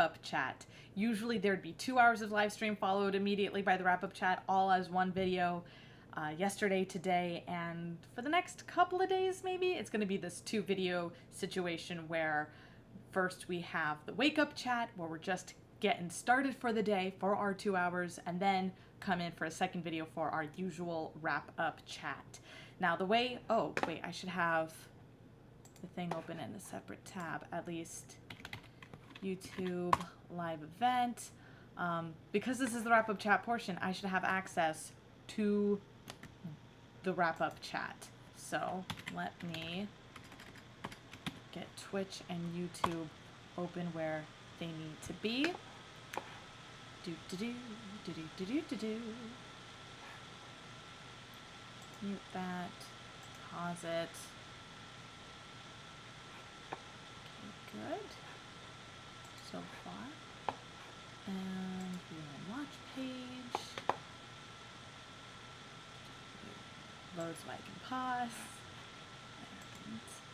wrap-up chat. Usually there'd be 2 hours of live stream followed immediately by the wrap-up chat, all as one video. Yesterday, today, and for the next couple of days maybe, it's going to be this 2-video situation where first we have the wake-up chat where we're just getting started for the day for our 2 hours, and then come in for a second video for our usual wrap-up chat. Now the way, oh wait, I should have the thing open in a separate tab, at least YouTube live event. Because this is the wrap-up chat portion, I should have access to the wrap-up chat. So let me get Twitch and YouTube open where they need to be. Do. Mute that. Pause it. Okay, good. So far. And view and watch page. Load so I can pause.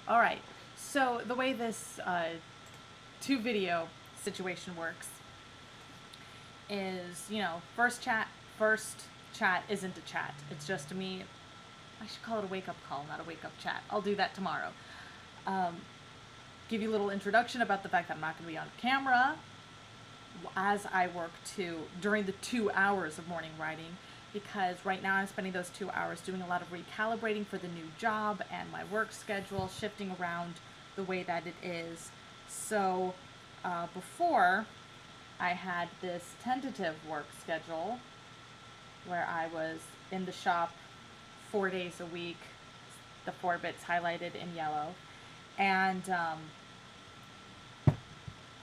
All right. So the way this 2-video situation works is, you know, first chat isn't a chat. It's just me. I should call it a wake-up call, not a wake-up chat. I'll do that tomorrow. Give you a little introduction about the fact that I'm not going to be on camera as I work during the 2 hours of morning writing, because right now I'm spending those 2 hours doing a lot of recalibrating for the new job and my work schedule, shifting around the way that it is. So before, I had this tentative work schedule where I was in the shop 4 days a week, the 4 bits highlighted in yellow, and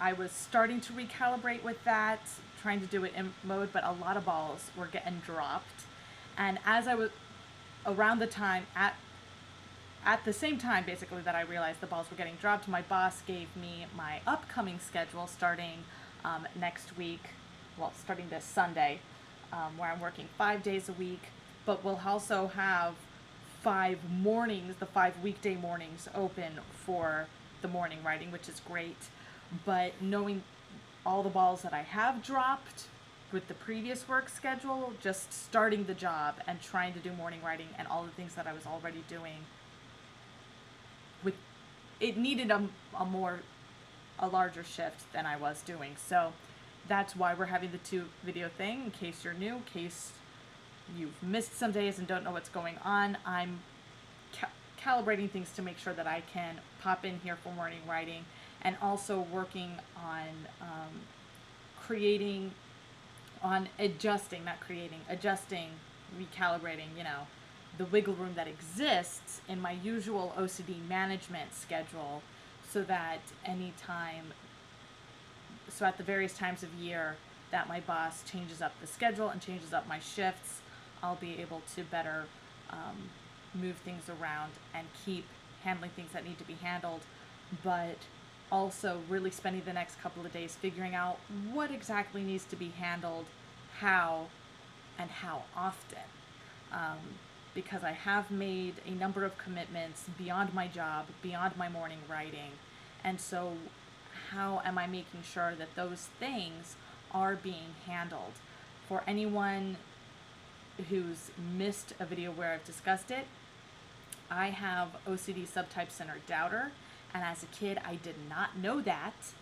I was starting to recalibrate with that, trying to do it in mode, but a lot of balls were getting dropped. And as I was around the time, at the same time basically that I realized the balls were getting dropped, my boss gave me my upcoming schedule starting next week, well, starting this Sunday, where I'm working 5 days a week, but we'll also have 5 mornings, the 5 weekday mornings open for the morning writing, which is great. But knowing all the balls that I have dropped with the previous work schedule, just starting the job and trying to do morning writing and all the things that I was already doing, it needed a larger shift than I was doing. So that's why we're having the 2-video thing. In case you're new, in case you've missed some days and don't know what's going on, I'm calibrating things to make sure that I can pop in here for morning writing, and also working on adjusting, recalibrating, you know, the wiggle room that exists in my usual OCD management schedule, so that so at the various times of year that my boss changes up the schedule and changes up my shifts, I'll be able to better move things around and keep handling things that need to be handled, but also really spending the next couple of days figuring out what exactly needs to be handled, how, and how often. Because I have made a number of commitments beyond my job, beyond my morning writing, and so how am I making sure that those things are being handled? For anyone who's missed a video where I've discussed it, I have OCD subtype center doubter, and as a kid I did not know that,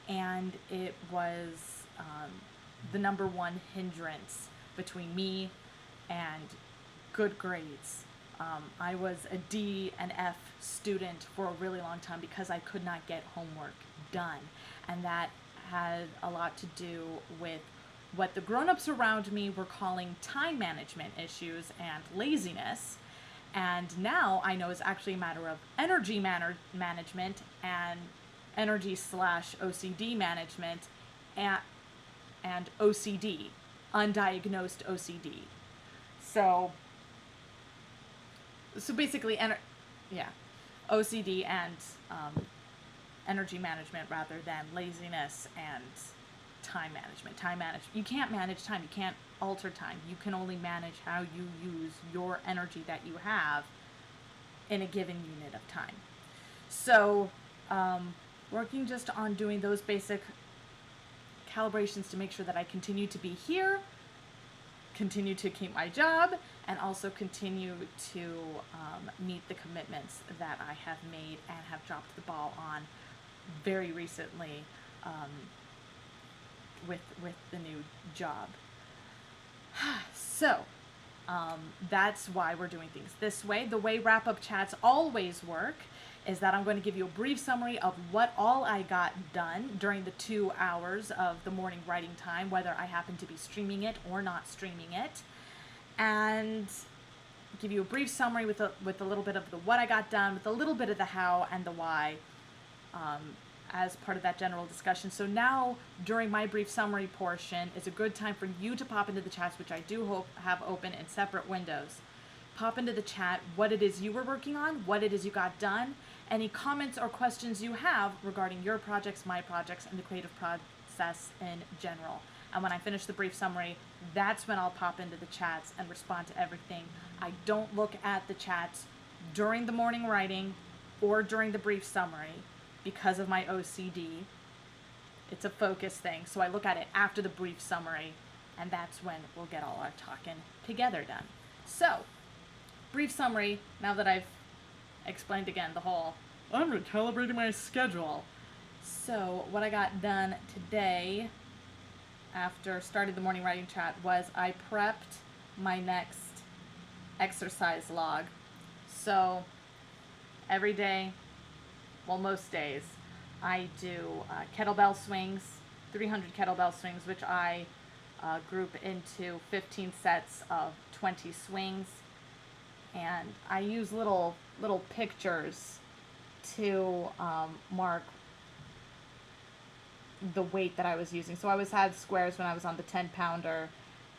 and it was the number one hindrance between me and good grades. I was a D and F student for a really long time because I could not get homework done, and that had a lot to do with what the grown-ups around me were calling time management issues and laziness, and now I know it's actually a matter of energy management and energy/OCD management and OCD, undiagnosed OCD. So basically, OCD and energy management rather than laziness and time management. You can't manage time. You can't alter time. You can only manage how you use your energy that you have in a given unit of time. So working just on doing those basic calibrations to make sure that I continue to be here, continue to keep my job, and also continue to meet the commitments that I have made and have dropped the ball on very recently with the new job. So that's why we're doing things this way. The way wrap-up chats always work is that I'm going to give you a brief summary of what all I got done during the 2 hours of the morning writing time, whether I happen to be streaming it or not streaming it, and give you a brief summary with a little bit of the what I got done, with a little bit of the how and the why as part of that general discussion. So now, during my brief summary portion, is a good time for you to pop into the chats, which I do hope have open in separate windows. Pop into the chat what it is you were working on, what it is you got done, any comments or questions you have regarding your projects, my projects, and the creative process in general. And when I finish the brief summary, that's when I'll pop into the chats and respond to everything. I don't look at the chats during the morning writing or during the brief summary because of my OCD. It's a focus thing, so I look at it after the brief summary, and that's when we'll get all our talking together done. So, brief summary, now that I've explained again the whole, I'm recalibrating my schedule. So, what I got done today, after starting the morning writing chat, was I prepped my next exercise log. So, every day, well, most days, I do kettlebell swings, 300 kettlebell swings, which I group into 15 sets of 20 swings. And I use little pictures to mark the weight that I was using. So I always had squares when I was on the 10-pounder,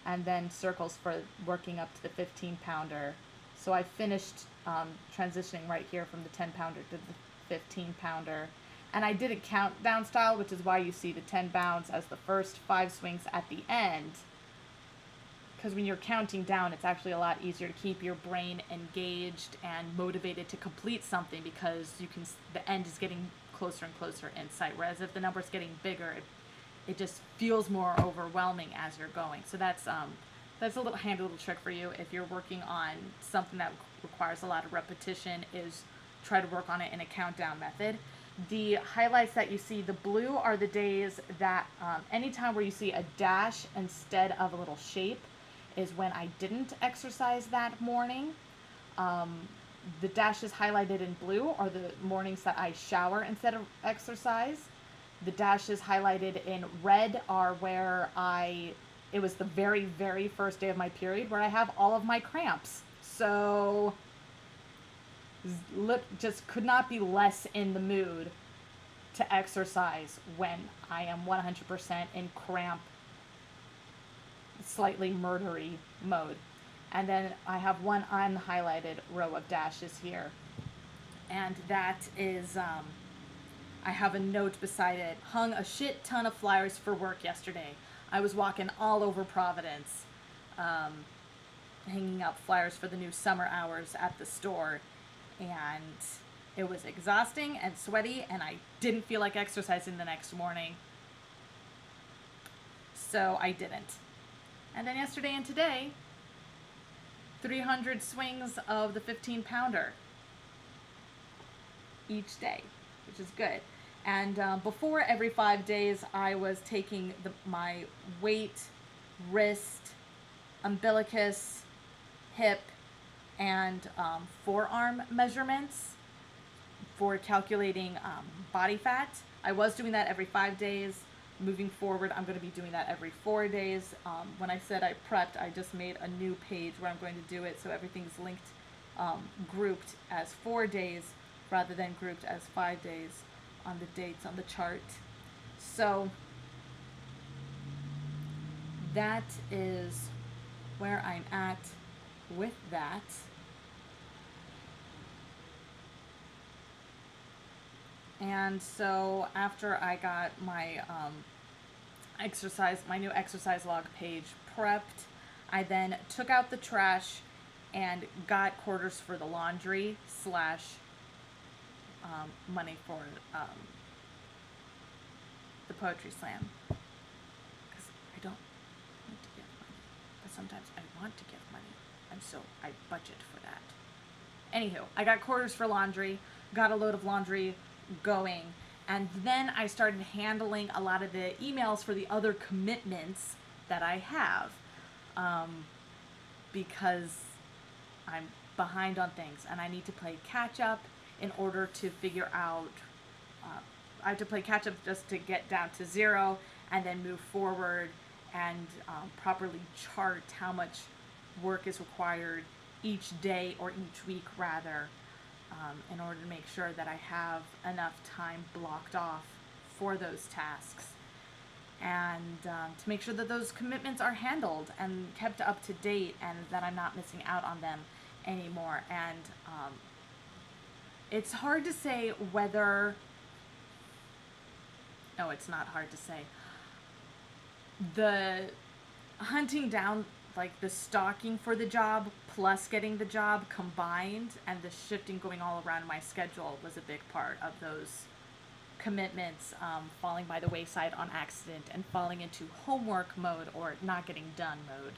and then circles for working up to the 15-pounder. So I finished transitioning right here from the 10-pounder to the 15-pounder. And I did it countdown style, which is why you see the 10 bounds as the first 5 swings at the end. Because when you're counting down, it's actually a lot easier to keep your brain engaged and motivated to complete something, because the end is getting closer and closer in sight. Whereas if the number's getting bigger, it just feels more overwhelming as you're going. So that's a handy little trick for you if you're working on something that requires a lot of repetition, is try to work on it in a countdown method. The highlights that you see, the blue, are the days that anytime where you see a dash instead of a little shape is when I didn't exercise that morning. The dashes highlighted in blue are the mornings that I shower instead of exercise. The dashes highlighted in red are where it was the very, very first day of my period where I have all of my cramps. So just could not be less in the mood to exercise when I am 100% in cramp, slightly murdery mode. And then I have one unhighlighted row of dashes here. And that is, I have a note beside it, hung a shit ton of flyers for work yesterday. I was walking all over Providence, hanging up flyers for the new summer hours at the store. And it was exhausting and sweaty, and I didn't feel like exercising the next morning. So I didn't. And then yesterday and today, 300 swings of the 15-pounder each day, which is good. And before, every 5 days, I was taking my weight, wrist, umbilicus, hip, and forearm measurements for calculating body fat. I was doing that every 5 days. Moving forward, I'm going to be doing that every 4 days. When I said I prepped, I just made a new page where I'm going to do it so everything's linked, grouped as 4 days rather than grouped as 5 days on the dates on the chart. So that is where I'm at with that. And so after I got my my new exercise log page prepped, I then took out the trash and got quarters for the laundry / money for the poetry slam. sometimes I want to give money, and so I budget for that. Anywho, I got quarters for laundry, got a load of laundry going, and then I started handling a lot of the emails for the other commitments that I have, because I'm behind on things and I need to play catch up in order to figure out. I have to play catch up just to get down to 0 and then move forward and properly chart how much work is required each day, or each week rather, in order to make sure that I have enough time blocked off for those tasks, and to make sure that those commitments are handled and kept up to date, and that I'm not missing out on them anymore. And it's hard to say whether... No, it's not hard to say. The hunting down, like the stalking for the job plus getting the job combined, and the shifting going all around my schedule was a big part of those commitments falling by the wayside on accident and falling into homework mode or not getting done mode.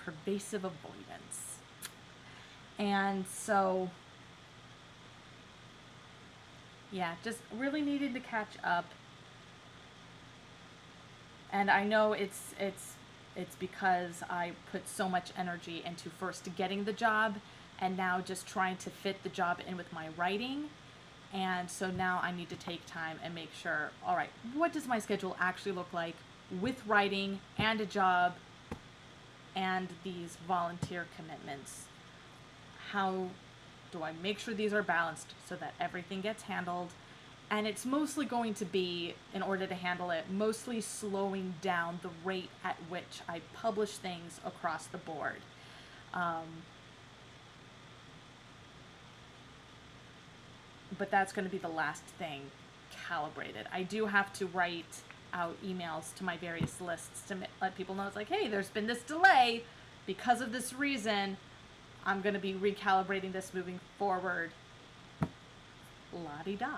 Pervasive avoidance. And so, yeah, just really needed to catch up. And I know it's because I put so much energy into first getting the job, and now just trying to fit the job in with my writing. And so now I need to take time and make sure, all right, what does my schedule actually look like with writing and a job and these volunteer commitments? How do I make sure these are balanced so that everything gets handled? And it's mostly going to be, in order to handle it, mostly slowing down the rate at which I publish things across the board. But that's going to be the last thing calibrated. I do have to write out emails to my various lists to let people know, it's like, hey, there's been this delay because of this reason. I'm going to be recalibrating this moving forward. La-di-da.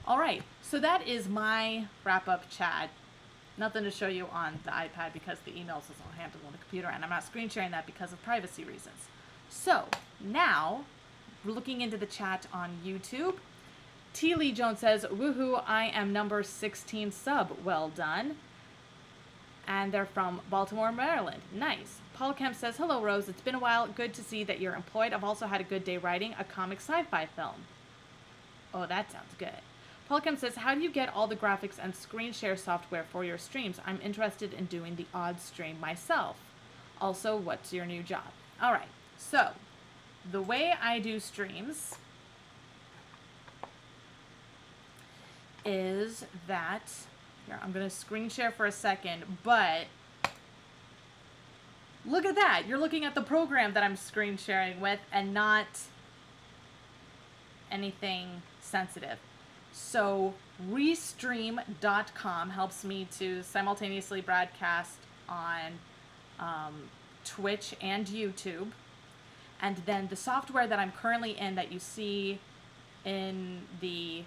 All right, so that is my wrap-up chat. Nothing to show you on the iPad because the emails is all handled on the computer, and I'm not screen sharing that because of privacy reasons. So now, we're looking into the chat on YouTube. T. Lee Jones says, woohoo, I am number 16 sub. Well done. And they're from Baltimore, Maryland. Nice. Paul Kemp says, hello, Rose. It's been a while. Good to see that you're employed. I've also had a good day writing a comic sci-fi film. Oh, that sounds good. Paul Kemp says, how do you get all the graphics and screen share software for your streams? I'm interested in doing the odd stream myself. Also, what's your new job? All right. So, the way I do streams is that, here, I'm going to screen share for a second, but look at that. You're looking at the program that I'm screen sharing with and not anything sensitive. So Restream.com helps me to simultaneously broadcast on Twitch and YouTube. And then the software that I'm currently in that you see in the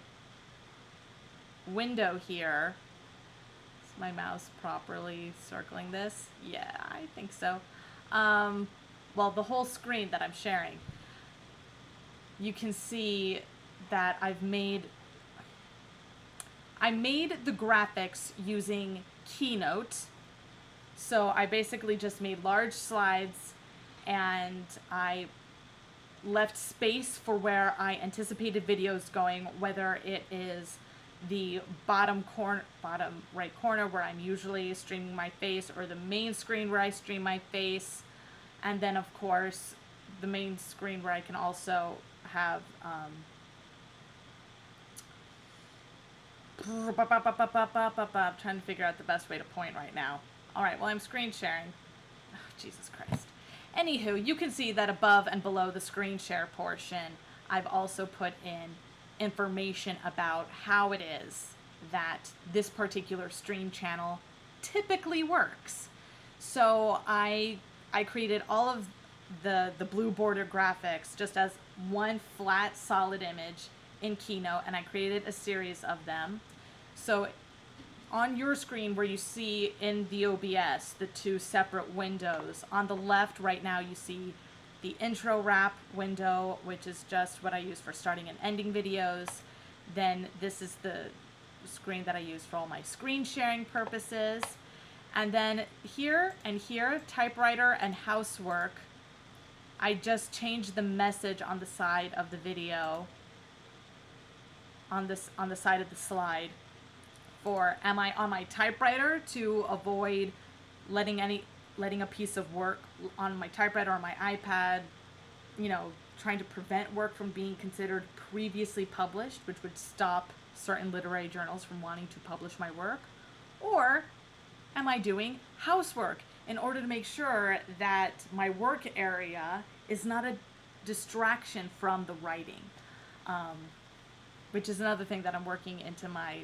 window here, is my mouse properly circling this? Yeah, I think so. Well, the whole screen that I'm sharing, you can see that I made the graphics using Keynote. So I basically just made large slides, and I left space for where I anticipated videos going, whether it is the bottom right corner where I'm usually streaming my face, or the main screen where I stream my face, and then of course the main screen where I can also have I'm trying to figure out the best way to point right now. All right, well, I'm screen sharing. Oh, Jesus Christ. Anywho, you can see that above and below the screen share portion, I've also put in information about how it is that this particular stream channel typically works. So I created all of the blue border graphics just as one flat solid image in Keynote, and I created a series of them. So on your screen where you see in the OBS the two separate windows, on the left right now you see the intro wrap window, which is just what I use for starting and ending videos. Then this is the screen that I use for all my screen sharing purposes. And then here and here, typewriter and housework, I just changed the message on the side of the video, on the side of the slide, for am I on my typewriter, to avoid letting a piece of work on my typewriter or my iPad, you know, trying to prevent work from being considered previously published, which would stop certain literary journals from wanting to publish my work? Or am I doing housework in order to make sure that my work area is not a distraction from the writing? Which is another thing that I'm working into my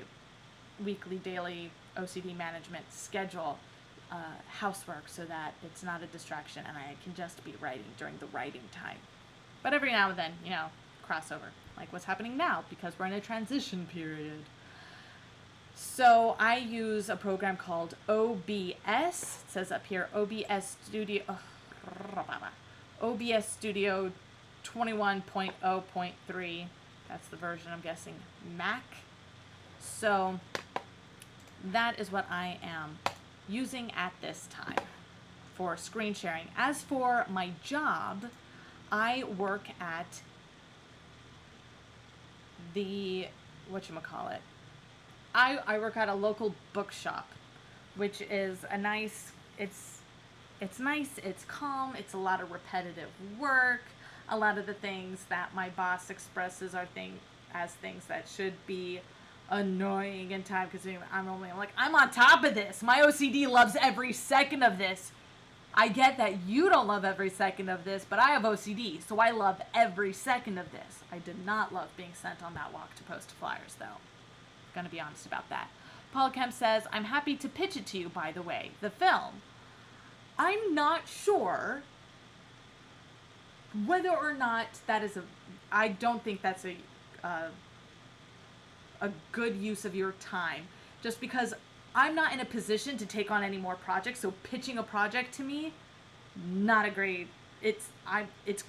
weekly, daily OCD management schedule, housework, so that it's not a distraction and I can just be writing during the writing time. But every now and then, you know, crossover, like what's happening now, because we're in a transition period. So I use a program called OBS. It says up here, OBS Studio 21.0.3. That's the version, I'm guessing, Mac. So that is what I am using at this time for screen sharing. As for my job, I work at the, whatchamacallit, I work at a local bookshop, which is a nice, it's nice, it's calm, it's a lot of repetitive work. A lot of the things that my boss expresses are things that should be annoying and time consuming. I'm like, I'm on top of this. My OCD loves every second of this. I get that you don't love every second of this, but I have OCD, so I love every second of this. I did not love being sent on that walk to post flyers, though. Gonna be honest about that. Paul Kemp says, I'm happy to pitch it to you, by the way, the film. I'm not sure whether or not that is I don't think that's a good use of your time, just because I'm not in a position to take on any more projects. So pitching a project to me, not a great, it's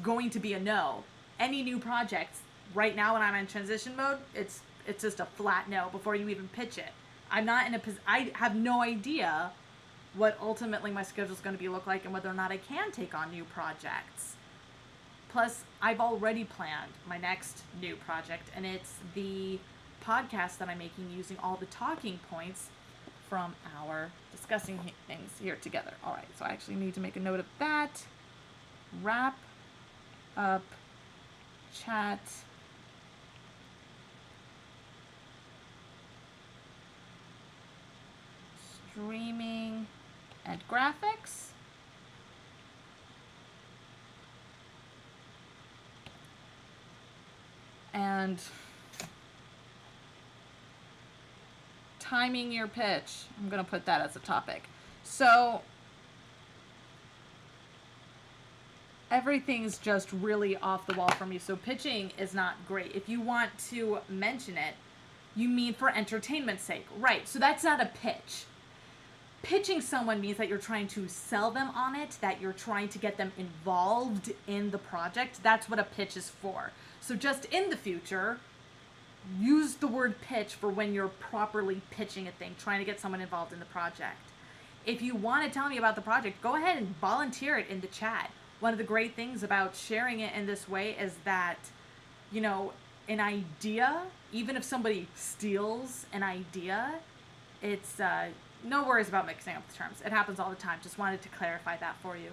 going to be a no. Any new projects right now when I'm in transition mode, it's just a flat no before you even pitch it. I'm not in a position, I have no idea what ultimately my schedule is going to look like and whether or not I can take on new projects. Plus, I've already planned my next new project, and it's the podcast that I'm making using all the talking points from our discussing things here together. All right, so I actually need to make a note of that. Wrap up chat. Streaming and graphics. And timing your pitch. I'm going to put that as a topic. So everything's just really off the wall for me. So pitching is not great. If you want to mention it, you mean for entertainment's sake. Right. So that's not a pitch. Pitching someone means that you're trying to sell them on it, that you're trying to get them involved in the project. That's what a pitch is for. So just in the future, use the word pitch for when you're properly pitching a thing, trying to get someone involved in the project. If you want to tell me about the project, go ahead and volunteer it in the chat. One of the great things about sharing it in this way is that, you know, an idea, even if somebody steals an idea, it's no worries about mixing up the terms. It happens all the time. Just wanted to clarify that for you.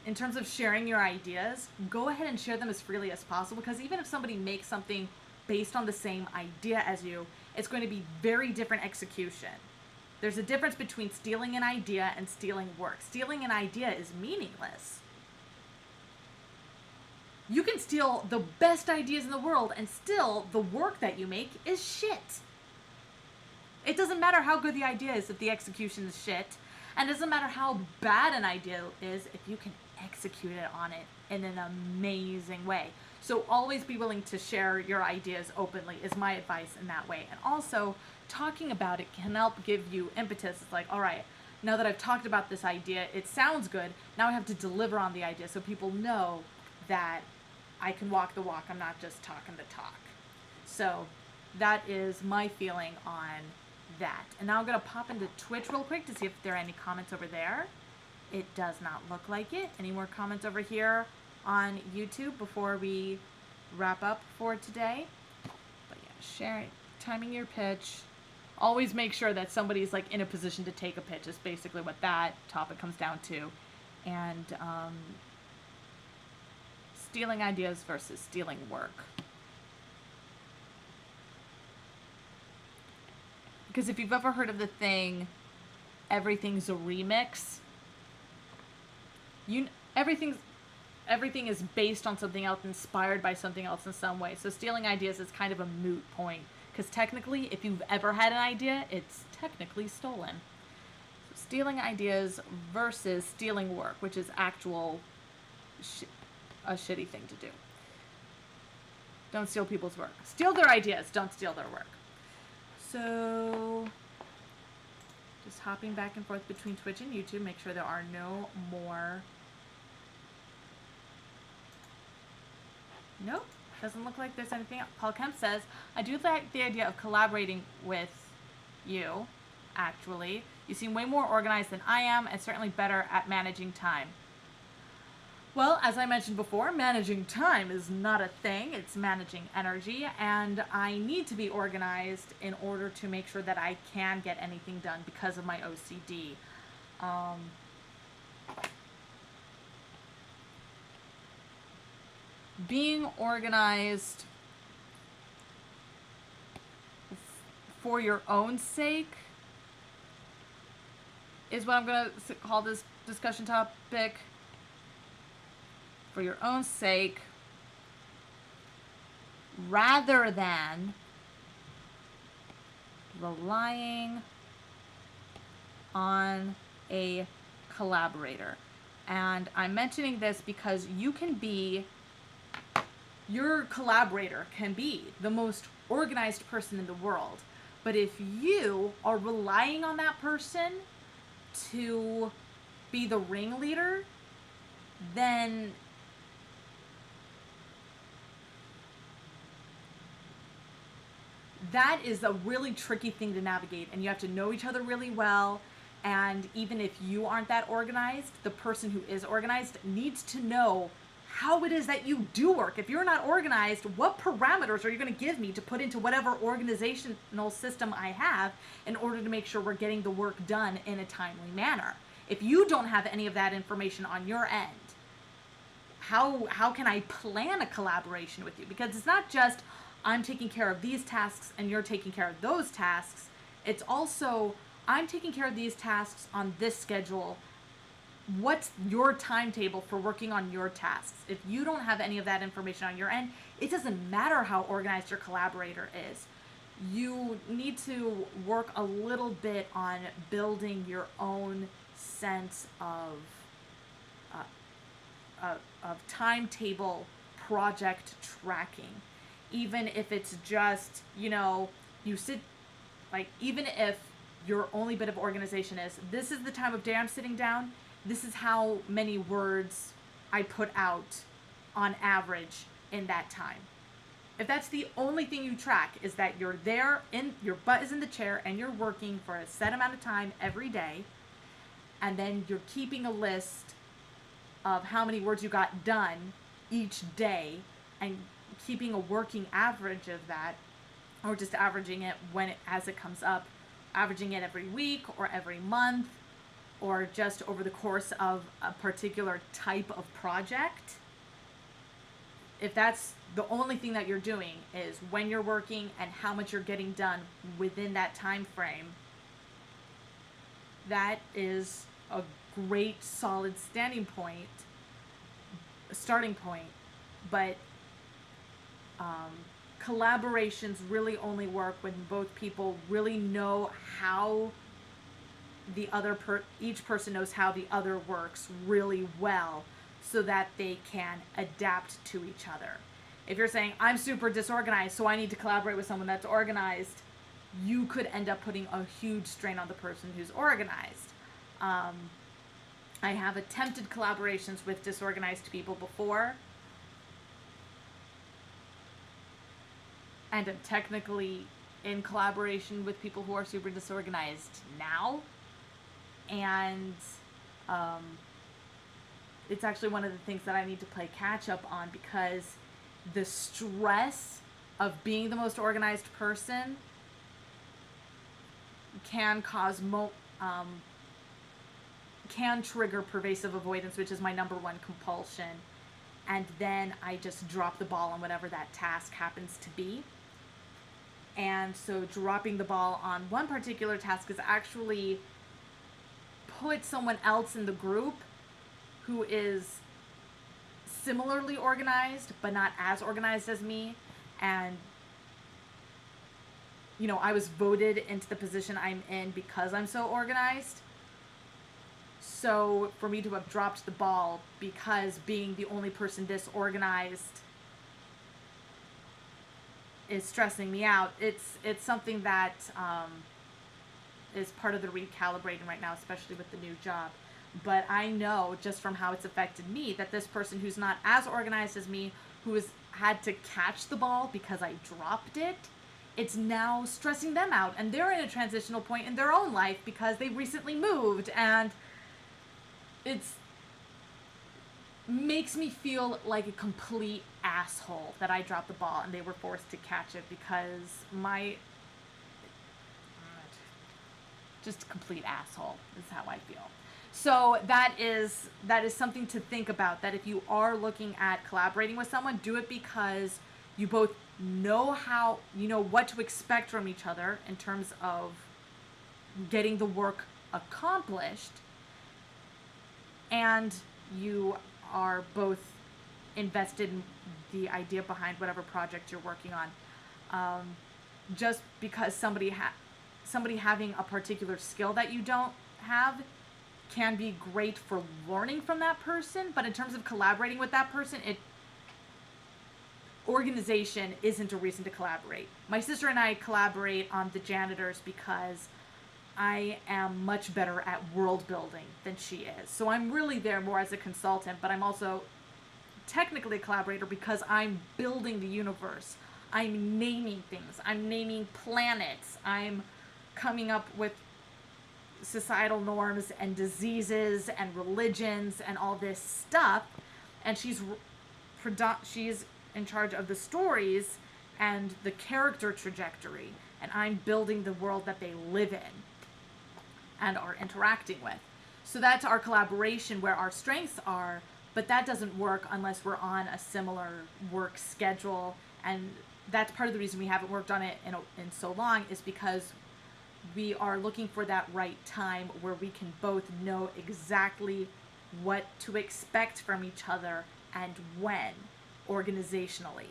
In terms of sharing your ideas, go ahead and share them as freely as possible, because even if somebody makes something based on the same idea as you, it's going to be very different execution. There's a difference between stealing an idea and stealing work. Stealing an idea is meaningless. You can steal the best ideas in the world and still the work that you make is shit. It doesn't matter how good the idea is if the execution is shit. And it doesn't matter how bad an idea is if you can execute it on it in an amazing way. So always be willing to share your ideas openly is my advice in that way. And also, talking about it can help give you impetus. It's like, all right, now that I've talked about this idea, it sounds good. Now I have to deliver on the idea so people know that I can walk the walk. I'm not just talking the talk. So that is my feeling on that. And now I'm going to pop into Twitch real quick to see if there are any comments over there. It does not look like it. Any more comments over here on YouTube before we wrap up for today? But yeah, sharing, timing your pitch. Always make sure that somebody's like in a position to take a pitch is basically what that topic comes down to. And stealing ideas versus stealing work. Because if you've ever heard of the thing, everything's a remix, everything is based on something else, inspired by something else in some way. So stealing ideas is kind of a moot point, because technically, if you've ever had an idea, it's technically stolen. So stealing ideas versus stealing work, which is actual a shitty thing to do. Don't steal people's work. Steal their ideas, don't steal their work. So, just hopping back and forth between Twitch and YouTube, make sure there are no more. Nope, doesn't look like there's anything else. Paul Kemp says, I do like the idea of collaborating with you, actually. You seem way more organized than I am and certainly better at managing time. Well, as I mentioned before, managing time is not a thing. It's managing energy, and I need to be organized in order to make sure that I can get anything done because of my OCD. Being organized for your own sake is what I'm going to call this discussion topic. For your own sake, rather than relying on a collaborator. And I'm mentioning this because your collaborator can be the most organized person in the world. But if you are relying on that person to be the ringleader, then that is a really tricky thing to navigate, and you have to know each other really well. And even if you aren't that organized, the person who is organized needs to know how it is that you do work. If you're not organized, what parameters are you going to give me to put into whatever organizational system I have in order to make sure we're getting the work done in a timely manner? If you don't have any of that information on your end, how can I plan a collaboration with you? Because it's not just I'm taking care of these tasks and you're taking care of those tasks. It's also I'm taking care of these tasks on this schedule. What's your timetable for working on your tasks? If you don't have any of that information on your end, it doesn't matter how organized your collaborator is. You need to work a little bit on building your own sense of timetable project tracking. Even if it's just, you sit, like, even if your only bit of organization is, this is the time of day I'm sitting down, this is how many words I put out on average in that time. If that's the only thing you track, is that you're there, your butt is in the chair, and you're working for a set amount of time every day, and then you're keeping a list of how many words you got done each day, and keeping a working average of that, or just averaging it as it comes up, averaging it every week or every month, or just over the course of a particular type of project. If that's the only thing that you're doing is when you're working and how much you're getting done within that time frame, that is a great solid starting point. But collaborations really only work when both people really know how the other each person knows how the other works really well, so that they can adapt to each other. If you're saying, I'm super disorganized, so I need to collaborate with someone that's organized, you could end up putting a huge strain on the person who's organized. I have attempted collaborations with disorganized people before, and I'm technically in collaboration with people who are super disorganized now. And it's actually one of the things that I need to play catch up on, because the stress of being the most organized person can cause can trigger pervasive avoidance, which is my number one compulsion. And then I just drop the ball on whatever that task happens to be. And so dropping the ball on one particular task is actually put someone else in the group who is similarly organized, but not as organized as me. And, you know, I was voted into the position I'm in because I'm so organized. So for me to have dropped the ball because being the only person disorganized is stressing me out, it's something that is part of the recalibrating right now, especially with the new job. But I know just from how it's affected me that this person who's not as organized as me, who has had to catch the ball because I dropped it, it's now stressing them out, and they're in a transitional point in their own life because they recently moved, and it's makes me feel like a complete asshole that I dropped the ball and they were forced to catch it, because just a complete asshole is how I feel. So that is something to think about, that if you are looking at collaborating with someone, do it because you both know what to expect from each other in terms of getting the work accomplished, and you are both invested in the idea behind whatever project you're working on. Just because somebody having a particular skill that you don't have can be great for learning from that person, but in terms of collaborating with that person, organization isn't a reason to collaborate. My sister and I collaborate on The Janitors because I am much better at world building than she is. So I'm really there more as a consultant, but I'm also technically a collaborator because I'm building the universe. I'm naming things. I'm naming planets. I'm coming up with societal norms and diseases and religions and all this stuff. And she's in charge of the stories and the character trajectory. And I'm building the world that they live in and are interacting with. So that's our collaboration, where our strengths are, but that doesn't work unless we're on a similar work schedule. And that's part of the reason we haven't worked on it in so long, is because we are looking for that right time where we can both know exactly what to expect from each other and when, organizationally.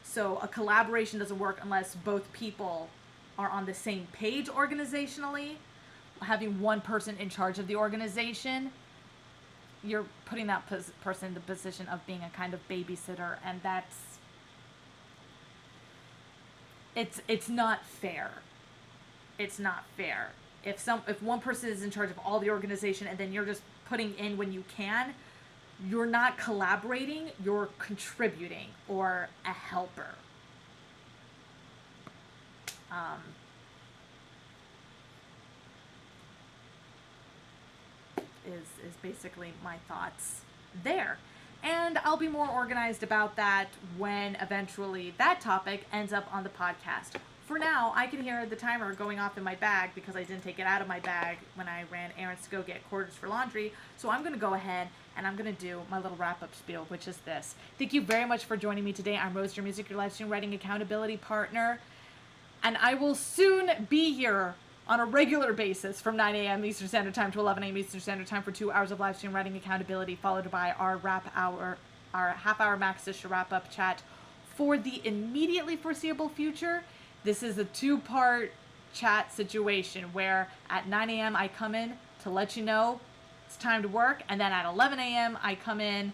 So a collaboration doesn't work unless both people are on the same page organizationally. Having one person in charge of the organization, you're putting that person in the position of being a kind of babysitter, and it's not fair. It's not fair. If one person is in charge of all the organization and then you're just putting in when you can, you're not collaborating, you're contributing or a helper. Is basically my thoughts there. And I'll be more organized about that when eventually that topic ends up on the podcast. For now, I can hear the timer going off in my bag because I didn't take it out of my bag when I ran errands to go get quarters for laundry. So I'm going to go ahead and I'm going to do my little wrap-up spiel, which is this. Thank you very much for joining me today. I'm Rose, your music, your live stream writing accountability partner. And I will soon be here on a regular basis from 9 a.m. Eastern Standard Time to 11 a.m. Eastern Standard Time for 2 hours of live stream writing accountability, followed by our half-hour Max-ish wrap-up chat for the immediately foreseeable future. This is a two-part chat situation where at 9 a.m. I come in to let you know it's time to work, and then at 11 a.m. I come in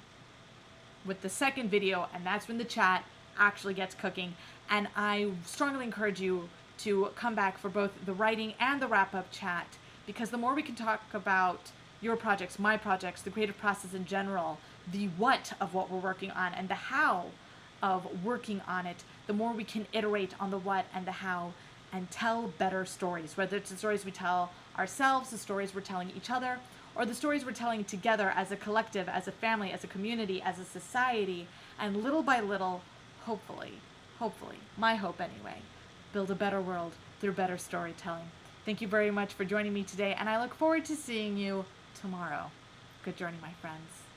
with the second video, and that's when the chat actually gets cooking. And I strongly encourage you to come back for both the writing and the wrap-up chat, because the more we can talk about your projects, my projects, the creative process in general, the what of what we're working on, and the how of working on it, the more we can iterate on the what and the how and tell better stories, whether it's the stories we tell ourselves, the stories we're telling each other, or the stories we're telling together as a collective, as a family, as a community, as a society, and little by little, hopefully, my hope anyway, build a better world through better storytelling. Thank you very much for joining me today, and I look forward to seeing you tomorrow. Good journey, my friends.